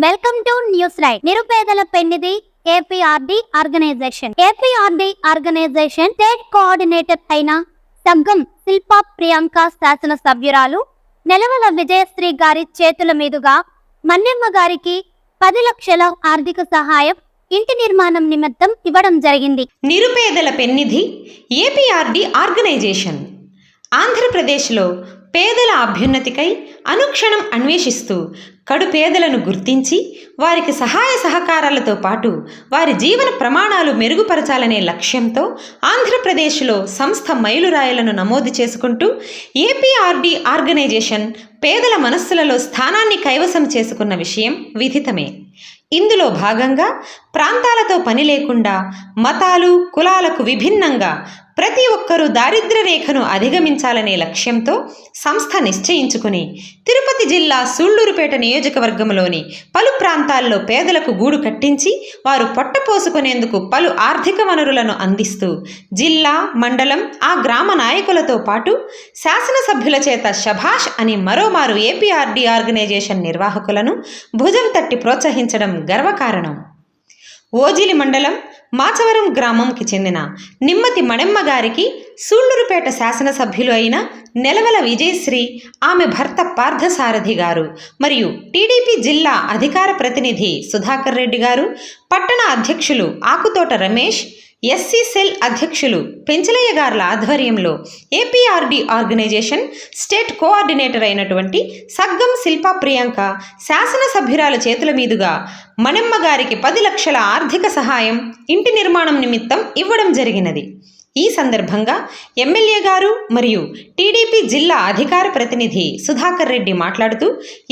Welcome to news light. నిరుపేదల పెన్నిధి ఏపీఆర్డీ organisation state coordinator అయిన సగ్గం శిల్పా ప్రియాంక శాసన సభ్యురాలు నెలవల విజయశ్రీ గారి చేతుల మీదుగా మన్నెమ్మ గారికి 10 లక్షల ఆర్థిక సహాయం ఇంటి నిర్మాణం నిమిత్తం ఇవ్వడం జరిగింది. నిరుపేదల పెన్నిధి ఏపీఆర్డీ ఆర్గనైజేషన్ ఆంధ్రప్రదేశ్లో పేదల అభ్యున్నతికై అనుక్షణం అన్వేషిస్తూ కడు పేదలను గుర్తించి వారికి సహాయ సహకారాలతో పాటు వారి జీవన ప్రమాణాలు మెరుగుపరచాలనే లక్ష్యంతో ఆంధ్రప్రదేశ్లో సంస్థ మైలురాయిలను నమోదు చేసుకుంటూ ఏపీఆర్డీ ఆర్గనైజేషన్ పేదల మనస్సులలో స్థానాన్ని కైవసం చేసుకున్న విషయం విదితమే. ఇందులో భాగంగా ప్రాంతాలతో పని లేకుండా మతాలు కులాలకు విభిన్నంగా ప్రతి ఒక్కరూ దారిద్ర్య రేఖను అధిగమించాలనే లక్ష్యంతో సంస్థ నిశ్చయించుకుని తిరుపతి జిల్లా సూళ్లూరుపేట నియోజకవర్గంలోని పలు ప్రాంతాల్లో పేదలకు గూడు కట్టించి వారు పొట్టపోసుకునేందుకు పలు ఆర్థిక వనరులను అందిస్తూ జిల్లా మండలం ఆ గ్రామ నాయకులతో పాటు శాసనసభ్యుల చేత శభాష్ అని మరోమారు ఏపీఆర్డీ ఆర్గనైజేషన్ నిర్వాహకులను భుజం తట్టి ప్రోత్సహించడం గర్వకారణం. ఓజిలి మండలం మాచవరం గ్రామంకి చెందిన నిమ్మతి మణెమ్మ గారికి సూళ్లూరుపేట శాసనసభ్యులు అయిన నెలవల విజయశ్రీ, ఆమె భర్త పార్థసారథి గారు మరియు టీడీపీ జిల్లా అధికార ప్రతినిధి సుధాకర్ రెడ్డి గారు, పట్టణ అధ్యక్షులు ఆకుతోట రమేష్, ఎస్సీ సెల్ అధ్యక్షులు పెంచలయ్య గార్ల ఆధ్వర్యంలో ఏపీఆర్డీ ఆర్గనైజేషన్ స్టేట్ కోఆర్డినేటర్ అయినటువంటి సగ్గం శిల్పా ప్రియాంక శాసనసభ్యురాల చేతుల మీదుగా మణెమ్మ గారికి 10 లక్షల ఆర్థిక సహాయం ఇంటి నిర్మాణం నిమిత్తం ఇవ్వడం జరిగినది. ఈ సందర్భంగా ఎమ్మెల్యే గారు మరియు టీడీపీ జిల్లా అధికార ప్రతినిధి సుధాకర్ రెడ్డి మాట్లాడుతూ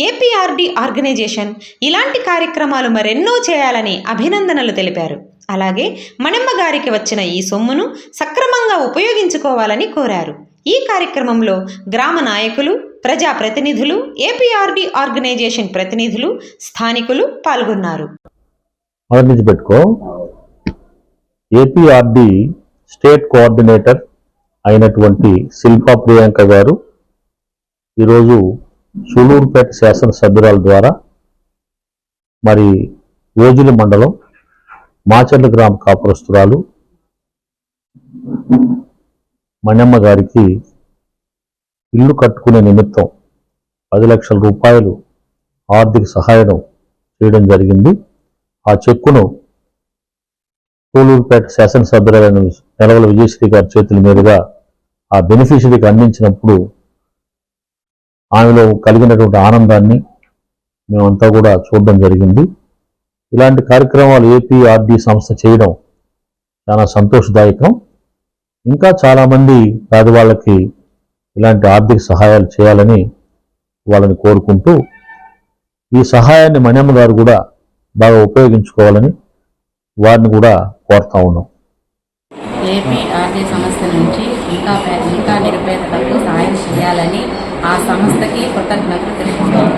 ఏపీఆర్డీ ఆర్గనైజేషన్ ఇలాంటి కార్యక్రమాలు మరెన్నో చేయాలని అభినందనలు తెలిపారు. అలాగే మణెమ్మ గారికి వచ్చిన ఈ సొమ్మును సక్రమంగా ఉపయోగించుకోవాలని కోరారు. ఈ కార్యక్రమంలో గ్రామ నాయకులు, ప్రజా ప్రతినిధులు, ఏపీఆర్డీ ఆర్గనైజేషన్ ప్రతినిధులు, స్థానికులు పాల్గొన్నారు. ఏపీఆర్డీ స్టేట్ కోఆర్డినేటర్ అయినటువంటి శిల్పా ప్రియాంక గారు ఈరోజు సూళ్లూరుపేట శాసనసభ్యురాల ద్వారా మరి ఓజిలి మండలం మాచర్ల గ్రామ కాపురస్తురాలు మణెమ్మ గారికి ఇల్లు కట్టుకునే నిమిత్తం 10 లక్షల రూపాయలు ఆర్థిక సహాయం చేయడం జరిగింది. ఆ చెక్కును సూళ్లూరుపేట శాసనసభ్యులైన నెలవల విజయశ్రీ గారి చేతుల మీదుగా ఆ బెనిఫిషరీకి అందించినప్పుడు ఆమెలో కలిగినటువంటి ఆనందాన్ని మేమంతా కూడా చూడడం జరిగింది. ఇలాంటి కార్యక్రమాలు ఏపీఆర్డీ సంస్థ చేయడం చాలా సంతోషదాయకం. ఇంకా చాలామంది పేదవాళ్ళకి ఇలాంటి ఆర్థిక సహాయాలు చేయాలని వాళ్ళని కోరుకుంటూ ఈ సహాయాన్ని మణెమ్మ గారు కూడా బాగా ఉపయోగించుకోవాలని వారిని కూడా కోరుతా ఉన్నాం. ఏపీఆర్డీ సంస్థ నుంచి ఇంకా నిరుపేదలకు సహాయం చేయాలని ఆ సంస్థకి కృతజ్ఞతలు తెలుపుతున్నాం.